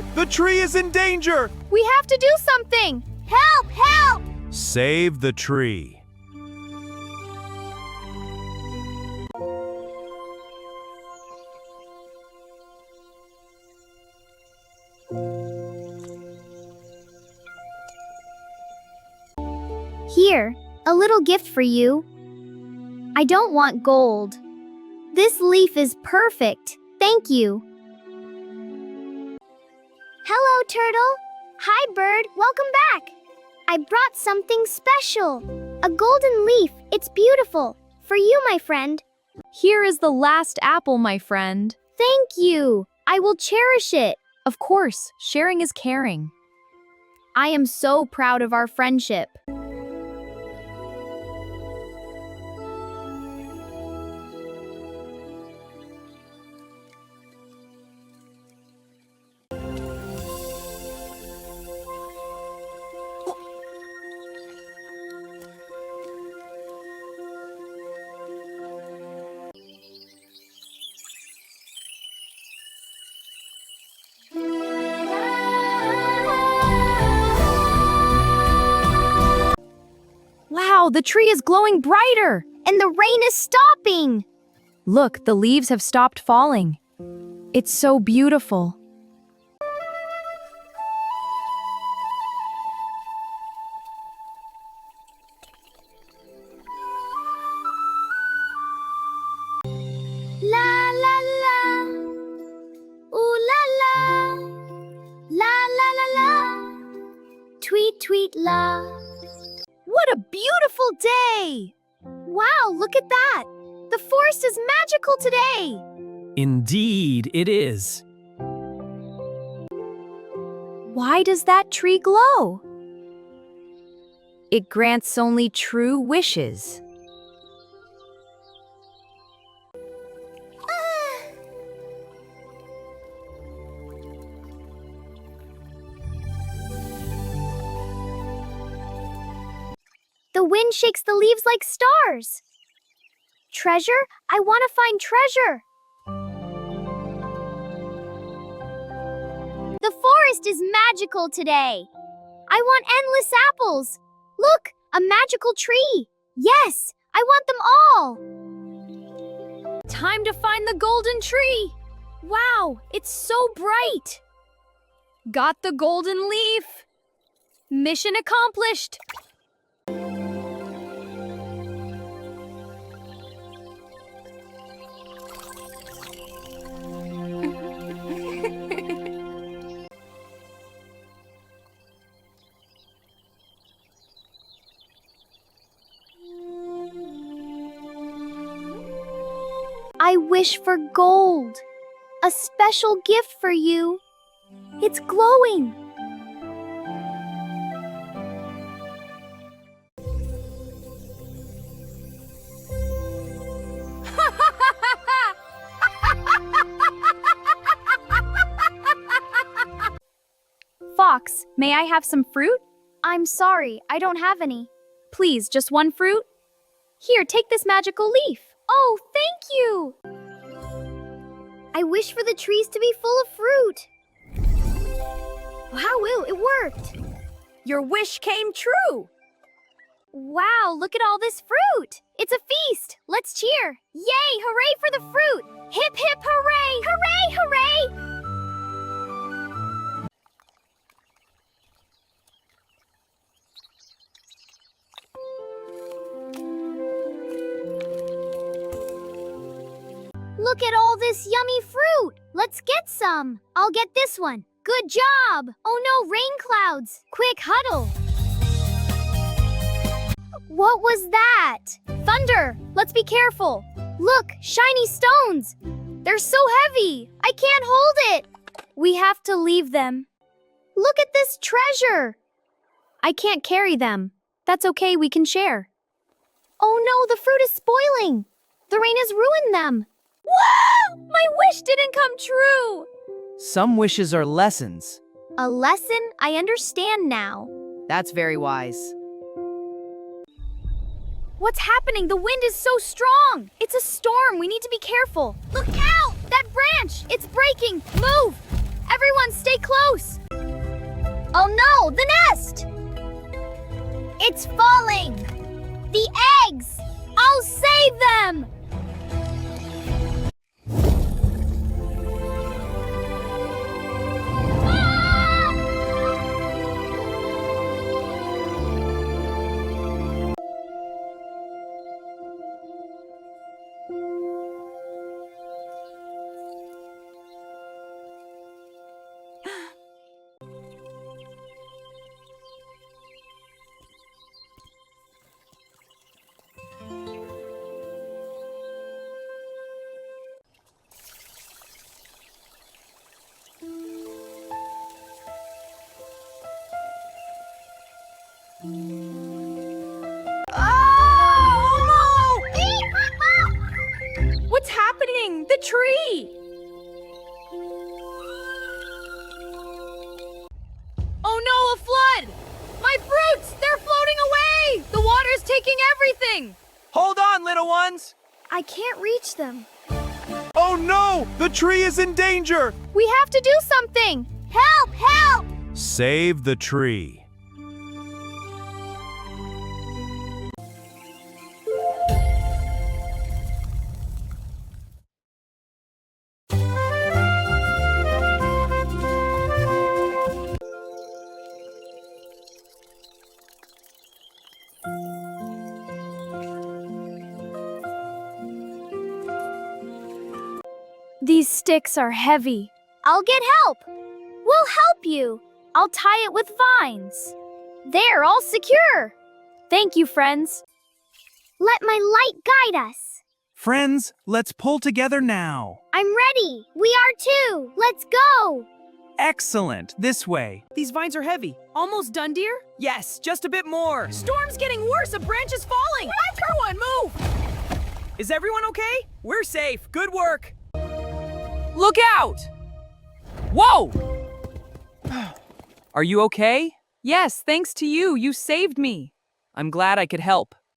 No! The tree is in danger! We have to do something! Help! Help! Save the tree. Here, a little gift for you. I don't want gold. This leaf is perfect. Thank you. Hello, turtle. Hi, bird. Welcome back. I brought something special. A golden leaf. It's beautiful. For you, my friend. Here is the last apple, my friend. Thank you. I will cherish it. Of course, sharing is caring. I am so proud of our friendship. Wow, the tree is glowing brighter! And the rain is stopping. Look, the leaves have stopped falling. It's so beautiful. La la la. Ooh la la. La la la la. Tweet tweet la. What a beautiful day! Wow, look at that! The forest is magical today! Indeed, it is. Why does that tree glow? It grants only true wishes. The wind shakes the leaves like stars. Treasure? I want to find treasure. The forest is magical today. I want endless apples. Look, a magical tree. Yes, I want them all. Time to find the golden tree! Wow, it's so bright! Got the golden leaf! Mission accomplished! I wish for gold. A special gift for you. It's glowing. Fox, may I have some fruit? I'm sorry, I don't have any. Please, just one fruit? Here, take this magical leaf. Oh, thank you! I wish for the trees to be full of fruit. Wow, it worked. Your wish came true! Wow, look at all this fruit. It's a feast. Let's cheer. Yay, hooray for the fruit. Hip, hip, hooray. Hooray, hooray. Look at all this yummy fruit. Let's get some. I'll get this one. Good job. Oh no, rain clouds. Quick, huddle. What was that? Thunder. Let's be careful. Look, shiny stones. They're so heavy. I can't hold it. We have to leave them. Look at this treasure. I can't carry them. That's okay, we can share. Oh no, the fruit is spoiling. The rain has ruined them. Wow! My wish didn't come true! Some wishes are lessons. A lesson? I understand now. That's very wise. What's happening? The wind is so strong! It's a storm, we need to be careful. Look out! That branch! It's breaking! Move! Everyone stay stay close. Oh no, the nest! It's falling! The eggs! I'll save them! Oh, no! What's happening? The tree! Oh no, a flood! My fruits! They're floating away! The water's taking everything! Hold on, little ones! I can't reach them. Oh no! The tree is in danger! We have to do something! Help! Help! Save the tree. These sticks are heavy. I'll get help. We'll help you. I'll tie it with vines. They're all secure. Thank you, friends. Let my light guide us. Friends, let's pull together now. I'm ready. We are too. Let's go. Excellent. This way. These vines are heavy. Almost done, dear? Yes, just a bit more. Storm's getting worse. A branch is falling. Everyone, move! Is everyone okay? We're safe. Good work. Look out! Whoa! Are you okay? Yes, thanks to you. You saved me. I'm glad I could help.